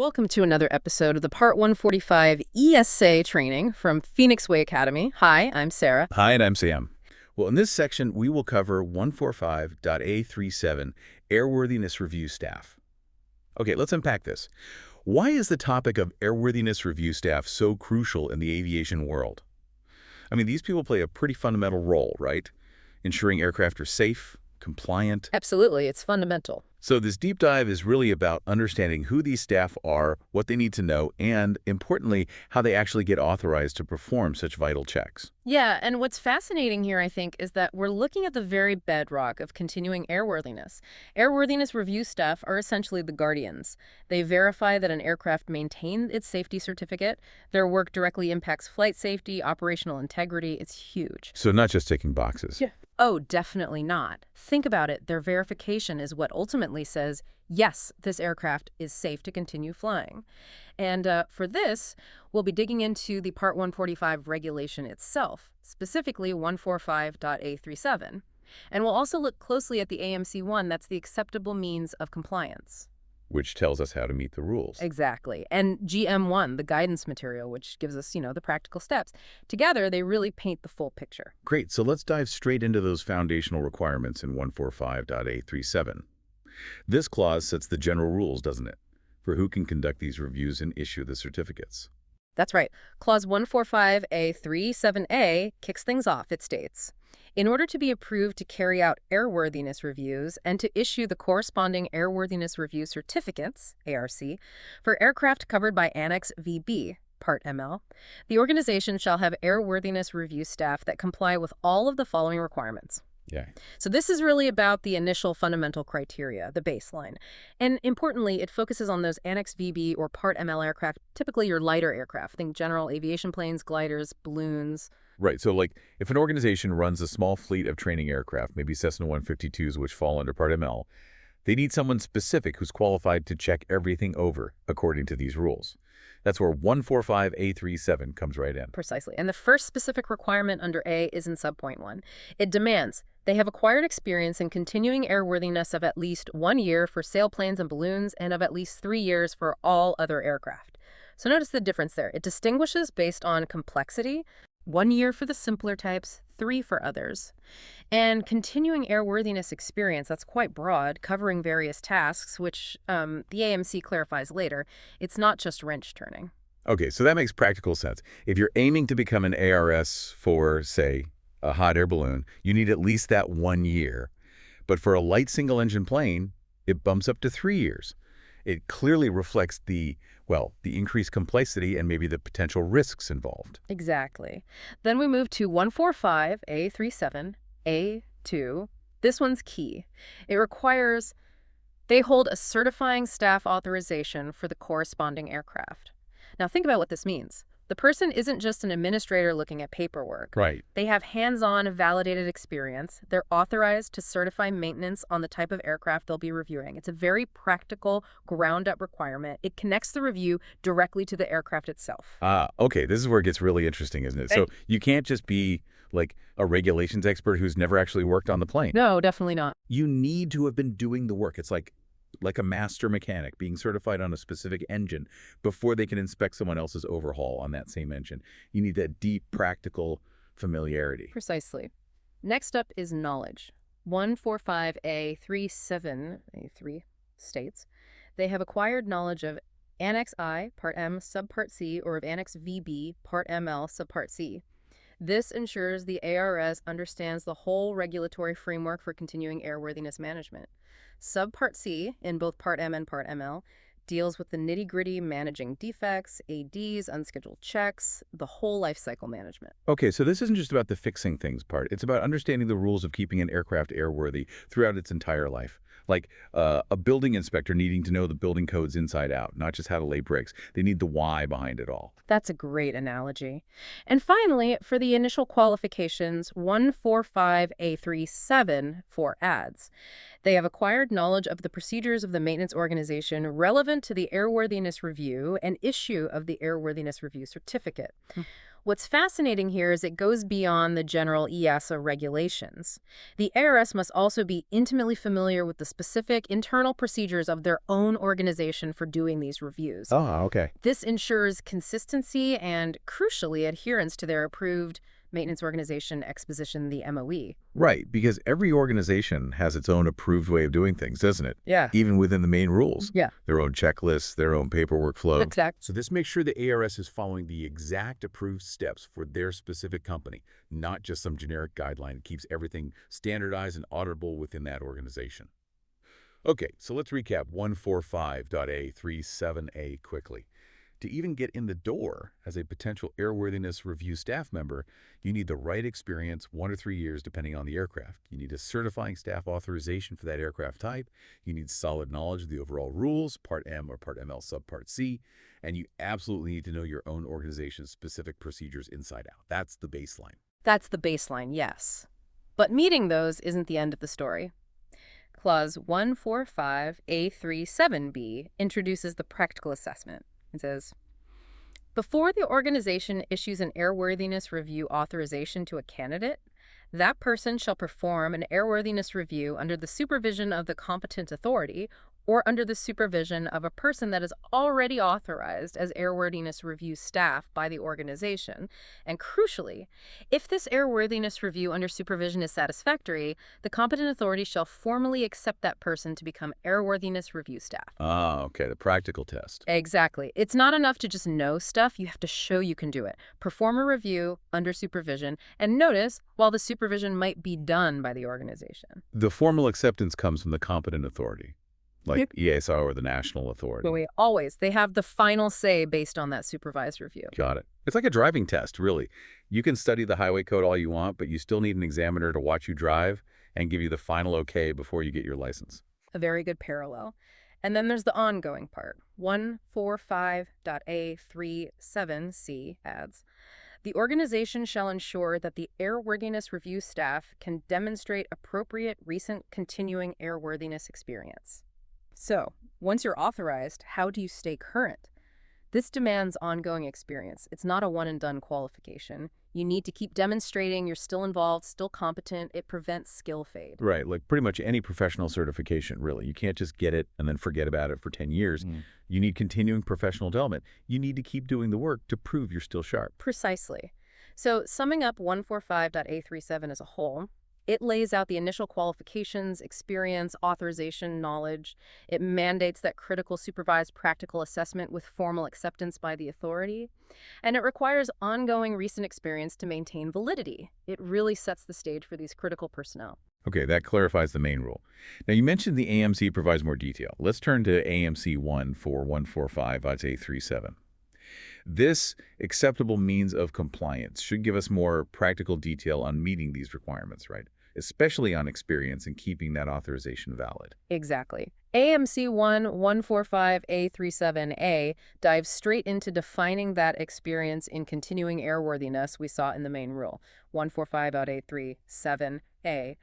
Welcome to another episode of the Part 145 ESA training from Phoenix Way Academy. Hi, I'm Sarah. Hi, and I'm Sam. Well, in this section, we will cover 145.A.37 Airworthiness Review Staff. Okay, let's unpack this. Why is the topic of airworthiness review staff so crucial in the aviation world? I mean, these people play a pretty fundamental role, right? Ensuring aircraft are safe, compliant. Absolutely, it's fundamental. So this deep dive is really about understanding who these staff are, what they need to know, and, importantly, how they actually get authorized to perform such vital checks. Yeah, and what's fascinating here, I think, is that we're looking at the very bedrock of continuing airworthiness. Airworthiness review staff are essentially the guardians. They verify that an aircraft maintained its safety certificate. Their work directly impacts flight safety, operational integrity. It's huge. So not just ticking boxes. Yeah. Oh, definitely not. Think about it. Their verification is what ultimately says, yes, this aircraft is safe to continue flying. And for this, we'll be digging into the Part 145 regulation itself, specifically 145.A.37. And we'll also look closely at the AMC1, that's the acceptable means of compliance. Which tells us how to meet the rules. Exactly. And GM1, the guidance material, which gives us, the practical steps. Together, they really paint the full picture. Great, so let's dive straight into those foundational requirements in 145.A.37. This clause sets the general rules, doesn't it, for who can conduct these reviews and issue the certificates. That's right. Clause 145A.37a kicks things off. It states, in order to be approved to carry out airworthiness reviews and to issue the corresponding Airworthiness Review Certificates, ARC, for aircraft covered by Annex VB, Part ML, the organization shall have airworthiness review staff that comply with all of the following requirements. Yeah. So this is really about the initial fundamental criteria, the baseline. And importantly, it focuses on those Annex VB or Part ML aircraft, typically your lighter aircraft. Think general aviation planes, gliders, balloons. Right, so like if an organization runs a small fleet of training aircraft, maybe Cessna 152s, which fall under Part ML, they need someone specific who's qualified to check everything over according to these rules. That's where 145A.37 comes right in. Precisely. And the first specific requirement under A is in subpoint 1. It demands they have acquired experience in continuing airworthiness of at least 1 year for sailplanes and balloons and of at least 3 years for all other aircraft. So notice the difference there. It distinguishes based on complexity, 1 year for the simpler types, 3 for others. And continuing airworthiness experience, that's quite broad, covering various tasks, which the AMC clarifies later. It's not just wrench turning. Okay, so that makes practical sense. If you're aiming to become an ARS for, say, a hot air balloon, you need at least that 1 year. But for a light single-engine plane, it bumps up to 3 years. It clearly reflects the increased complexity and maybe the potential risks involved. Exactly. Then we move to 145A.37A.2. This one's key. It requires they hold a certifying staff authorization for the corresponding aircraft. Now think about what this means. The person isn't just an administrator looking at paperwork. Right. They have hands-on, validated experience. They're authorized to certify maintenance on the type of aircraft they'll be reviewing. It's a very practical, ground-up requirement. It connects the review directly to the aircraft itself. Okay, this is where it gets really interesting, isn't it? So you can't just be like a regulations expert who's never actually worked on the plane. No, definitely not. You need to have been doing the work. It's like a master mechanic being certified on a specific engine before they can inspect someone else's overhaul on that same engine. You need that deep, practical familiarity. Precisely. Next up is knowledge. 145A.37A.3 states, they have acquired knowledge of Annex I, Part M, Subpart C, or of Annex VB, Part ML, Subpart C. This ensures the ARS understands the whole regulatory framework for continuing airworthiness management. Subpart C, in both Part M and Part ML, deals with the nitty-gritty managing defects, ADs, unscheduled checks, the whole life cycle management. Okay, so this isn't just about the fixing things part. It's about understanding the rules of keeping an aircraft airworthy throughout its entire life. Like a building inspector needing to know the building codes inside out, not just how to lay bricks. They need the why behind it all. That's a great analogy. And finally, for the initial qualifications, 145A.37 for ads. They have acquired knowledge of the procedures of the maintenance organization relevant to the airworthiness review and issue of the airworthiness review certificate. What's fascinating here is it goes beyond the general EASA regulations. The ARS must also be intimately familiar with the specific internal procedures of their own organization for doing these reviews. Oh, okay. This ensures consistency and, crucially, adherence to their approved maintenance organization exposition, the MOE. Right, because every organization has its own approved way of doing things, doesn't it? Yeah. Even within the main rules. Yeah. Their own checklists, their own paperwork flow. Exactly. So this makes sure the ARS is following the exact approved steps for their specific company, not just some generic guideline. It keeps everything standardized and auditable within that organization. Okay, so let's recap 145.A.37 quickly. To even get in the door as a potential airworthiness review staff member, you need the right experience, 1 or 3 years depending on the aircraft. You need a certifying staff authorization for that aircraft type. You need solid knowledge of the overall rules, Part M or Part ML Subpart C. And you absolutely need to know your own organization's specific procedures inside out. That's the baseline. That's the baseline, yes. But meeting those isn't the end of the story. Clause 145A.37b introduces the practical assessment. It says, before the organization issues an airworthiness review authorization to a candidate, that person shall perform an airworthiness review under the supervision of the competent authority or under the supervision of a person that is already authorized as airworthiness review staff by the organization. And crucially, if this airworthiness review under supervision is satisfactory, the competent authority shall formally accept that person to become airworthiness review staff. Ah, okay, the practical test. Exactly. It's not enough to just know stuff. You have to show you can do it. Perform a review under supervision, and notice while the supervision might be done by the organization. The formal acceptance comes from the competent authority, like EASA or the national authority. They have the final say based on that supervised review. Got it. It's like a driving test, really. You can study the highway code all you want, but you still need an examiner to watch you drive and give you the final okay before you get your license. A very good parallel. And then there's the ongoing part. 145.A37C adds, the organization shall ensure that the airworthiness review staff can demonstrate appropriate recent continuing airworthiness experience. So, once you're authorized, how do you stay current? This demands ongoing experience. It's not a one-and-done qualification. You need to keep demonstrating you're still involved, still competent. It prevents skill fade. Right, like pretty much any professional certification, really. You can't just get it and then forget about it for 10 years. You need continuing professional development. You need to keep doing the work to prove you're still sharp. Precisely. So, summing up 145.A37 as a whole, it lays out the initial qualifications, experience, authorization, knowledge. It mandates that critical supervised practical assessment with formal acceptance by the authority. And it requires ongoing recent experience to maintain validity. It really sets the stage for these critical personnel. Okay, that clarifies the main rule. Now, you mentioned the AMC provides more detail. Let's turn to AMC1 for 145.A37. This acceptable means of compliance should give us more practical detail on meeting these requirements, right? Especially on experience and keeping that authorization valid. Exactly. AMC1 145A37A dives straight into defining that experience in continuing airworthiness we saw in the main rule, 145.A37A.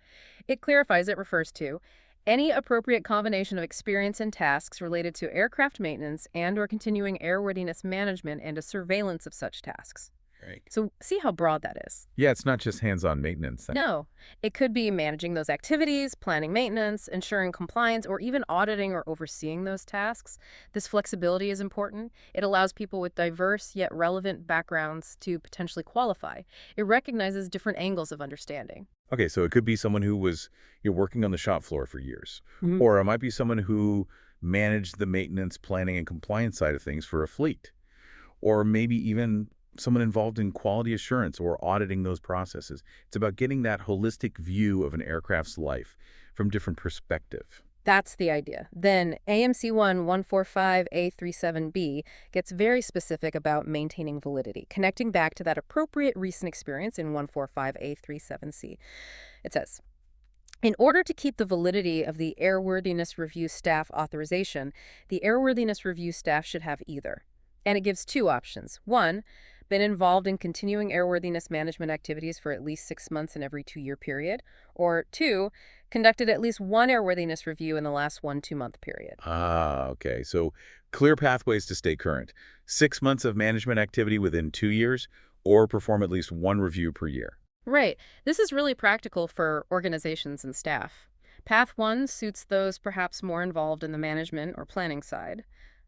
It clarifies it refers to any appropriate combination of experience and tasks related to aircraft maintenance and/or continuing airworthiness management and a surveillance of such tasks. Right. So see how broad that is. Yeah, it's not just hands-on maintenance. No, it could be managing those activities, planning maintenance, ensuring compliance, or even auditing or overseeing those tasks. This flexibility is important. It allows people with diverse yet relevant backgrounds to potentially qualify. It recognizes different angles of understanding. Okay, so it could be someone who was working on the shop floor for years. Or it might be someone who managed the maintenance, planning, and compliance side of things for a fleet. Or maybe even someone involved in quality assurance or auditing those processes. It's about getting that holistic view of an aircraft's life from different perspective. That's the idea. Then AMC1 145A37B gets very specific about maintaining validity, connecting back to that appropriate recent experience in 145A37C. It says, in order to keep the validity of the Airworthiness Review Staff authorization, the Airworthiness Review Staff should have either. And it gives two options. One, been involved in continuing airworthiness management activities for at least 6 months in every 2-year period. Or two, conducted at least one airworthiness review in the last 1 2-month period. Ah, okay. So clear pathways to stay current. 6 months of management activity within 2 years or perform at least one review per year. Right. This is really practical for organizations and staff. Path 1 suits those perhaps more involved in the management or planning side.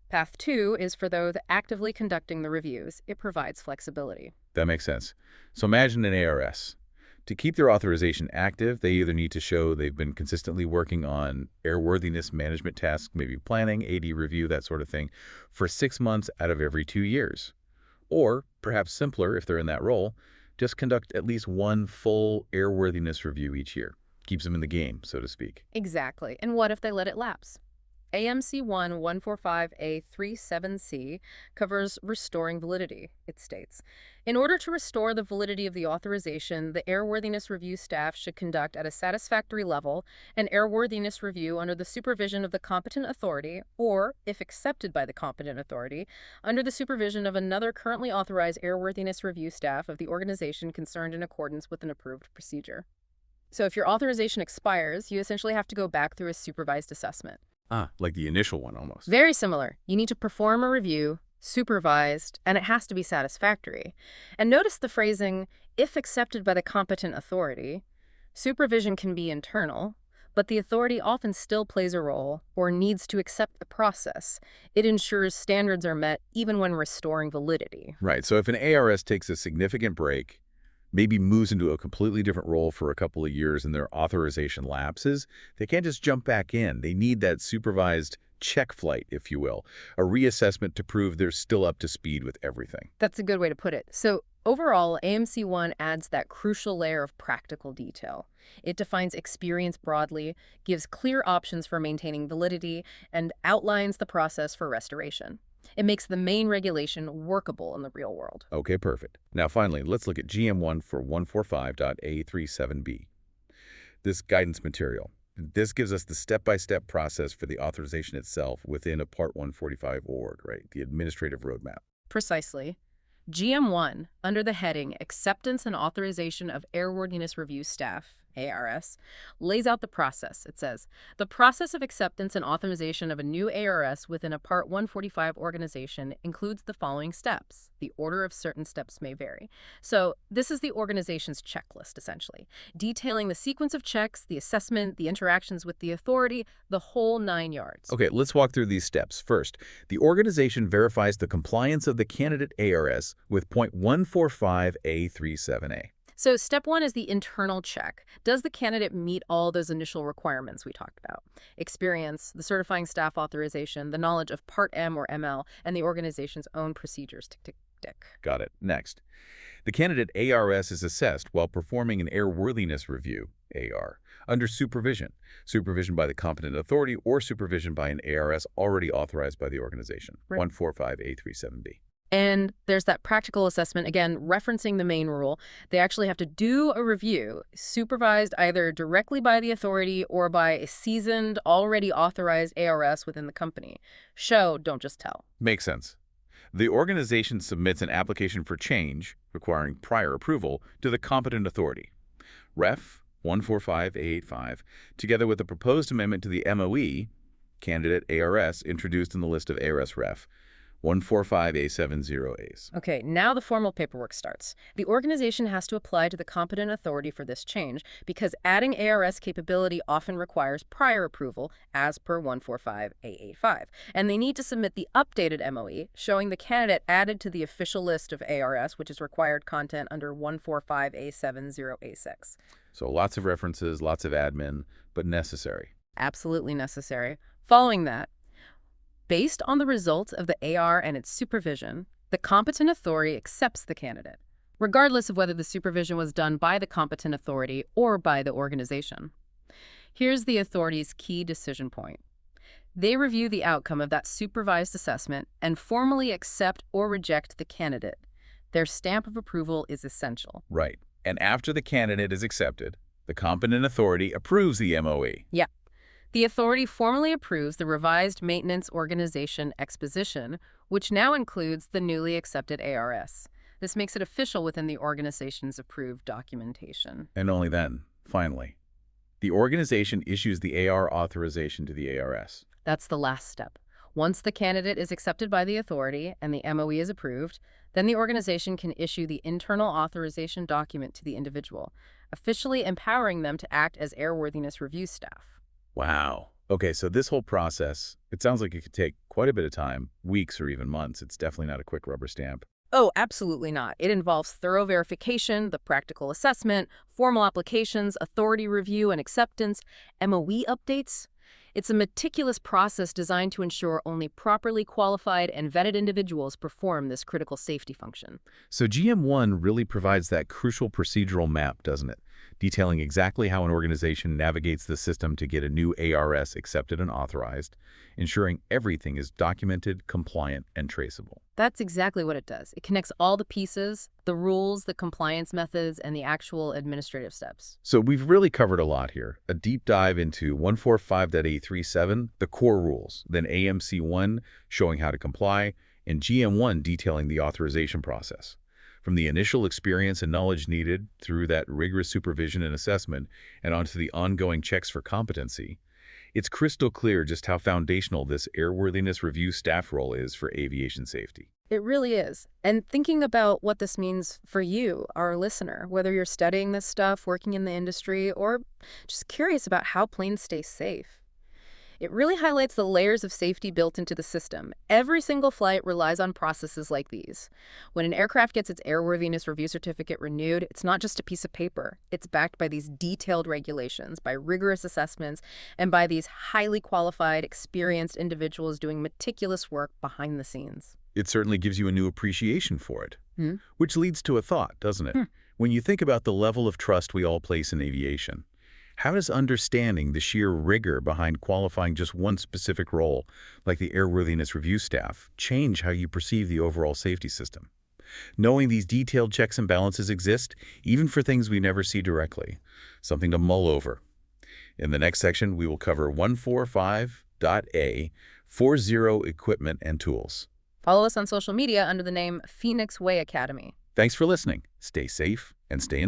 Path 2 is for those actively conducting the reviews. It provides flexibility. That makes sense. So imagine an ARS. To keep their authorization active, they either need to show they've been consistently working on airworthiness management tasks, maybe planning, AD review, that sort of thing, for 6 months out of every 2 years. Or, perhaps simpler if they're in that role, just conduct at least one full airworthiness review each year. Keeps them in the game, so to speak. Exactly. And what if they let it lapse? AMC1 145.A.37 covers restoring validity, it states. In order to restore the validity of the authorization, the Airworthiness Review Staff should conduct at a satisfactory level an airworthiness review under the supervision of the competent authority, or, if accepted by the competent authority, under the supervision of another currently authorized Airworthiness Review Staff of the organization concerned in accordance with an approved procedure. So if your authorization expires, you essentially have to go back through a supervised assessment. Like the initial one almost. Very similar. You need to perform a review, supervised, and it has to be satisfactory. And notice the phrasing, if accepted by the competent authority. Supervision can be internal, but the authority often still plays a role or needs to accept the process. It ensures standards are met even when restoring validity. Right, so if an ARS takes a significant break, maybe moves into a completely different role for a couple of years and their authorization lapses, they can't just jump back in. They need that supervised check flight, if you will, a reassessment to prove they're still up to speed with everything. That's a good way to put it. So overall, AMC1 adds that crucial layer of practical detail. It defines experience broadly, gives clear options for maintaining validity, and outlines the process for restoration. It makes the main regulation workable in the real world. Okay, perfect. Now finally, let's look at GM1 for 145.A.37b. This guidance material. This gives us the step-by-step process for the authorization itself within a Part 145 org, right? The administrative roadmap. Precisely. GM1, under the heading Acceptance and Authorization of Airworthiness Review Staff, ARS, lays out the process. It says, the process of acceptance and authorization of a new ARS within a Part 145 organization includes the following steps. The order of certain steps may vary. So this is the organization's checklist, essentially, detailing the sequence of checks, the assessment, the interactions with the authority, the whole 9 yards. Okay, let's walk through these steps. First, the organization verifies the compliance of the candidate ARS with Point 145A.37a. So step 1 is the internal check. Does the candidate meet all those initial requirements we talked about? Experience, the certifying staff authorization, the knowledge of Part M or ML, and the organization's own procedures. Tick, tick, tick. Got it. Next, the candidate ARS is assessed while performing an airworthiness review, AR, under supervision by the competent authority or supervision by an ARS already authorized by the organization, Right. 145A.37b. And there's that practical assessment, again, referencing the main rule. They actually have to do a review, supervised either directly by the authority or by a seasoned, already authorized ARS within the company. Show, don't just tell. Makes sense. The organization submits an application for change, requiring prior approval, to the competent authority. Ref 145A85, together with a proposed amendment to the MOE, candidate ARS introduced in the list of ARS Ref 145A70As. Okay, now the formal paperwork starts. The organization has to apply to the competent authority for this change because adding ARS capability often requires prior approval as per 145A85. And they need to submit the updated MOE showing the candidate added to the official list of ARS, which is required content under 145A70A6. So lots of references, lots of admin, but necessary. Absolutely necessary. Following that, based on the results of the AR and its supervision, the competent authority accepts the candidate, regardless of whether the supervision was done by the competent authority or by the organization. Here's the authority's key decision point. They review the outcome of that supervised assessment and formally accept or reject the candidate. Their stamp of approval is essential. Right. And after the candidate is accepted, the competent authority approves the MOE. Yeah. The authority formally approves the revised maintenance organization exposition, which now includes the newly accepted ARS. This makes it official within the organization's approved documentation. And only then, finally, the organization issues the AR authorization to the ARS. That's the last step. Once the candidate is accepted by the authority and the MOE is approved, Then the organization can issue the internal authorization document to the individual, officially empowering them to act as airworthiness review staff. Wow. Okay, so this whole process, it sounds like it could take quite a bit of time, weeks or even months. It's definitely not a quick rubber stamp. Oh, absolutely not. It involves thorough verification, the practical assessment, formal applications, authority review and acceptance, MOE updates. It's a meticulous process designed to ensure only properly qualified and vetted individuals perform this critical safety function. So GM1 really provides that crucial procedural map, doesn't it? Detailing exactly how an organization navigates the system to get a new ARS accepted and authorized, ensuring everything is documented, compliant, and traceable. That's exactly what it does. It connects all the pieces, the rules, the compliance methods, and the actual administrative steps. So we've really covered a lot here. A deep dive into 145.A.37, the core rules, then AMC1 showing how to comply, and GM1 detailing the authorization process. From the initial experience and knowledge needed through that rigorous supervision and assessment and onto the ongoing checks for competency, it's crystal clear just how foundational this airworthiness review staff role is for aviation safety. It really is. And thinking about what this means for you, our listener, whether you're studying this stuff, working in the industry, or just curious about how planes stay safe. It really highlights the layers of safety built into the system. Every single flight relies on processes like these. When an aircraft gets its airworthiness review certificate renewed, it's not just a piece of paper. It's backed by these detailed regulations, by rigorous assessments, and by these highly qualified, experienced individuals doing meticulous work behind the scenes. It certainly gives you a new appreciation for it, Hmm? which leads to a thought, doesn't it? When you think about the level of trust we all place in aviation, how does understanding the sheer rigor behind qualifying just one specific role, like the airworthiness review staff, change how you perceive the overall safety system? Knowing these detailed checks and balances exist, even for things we never see directly, something to mull over. In the next section, we will cover 145.A.40 equipment and tools. Follow us on social media under the name Phoenix Way Academy. Thanks for listening. Stay safe and stay in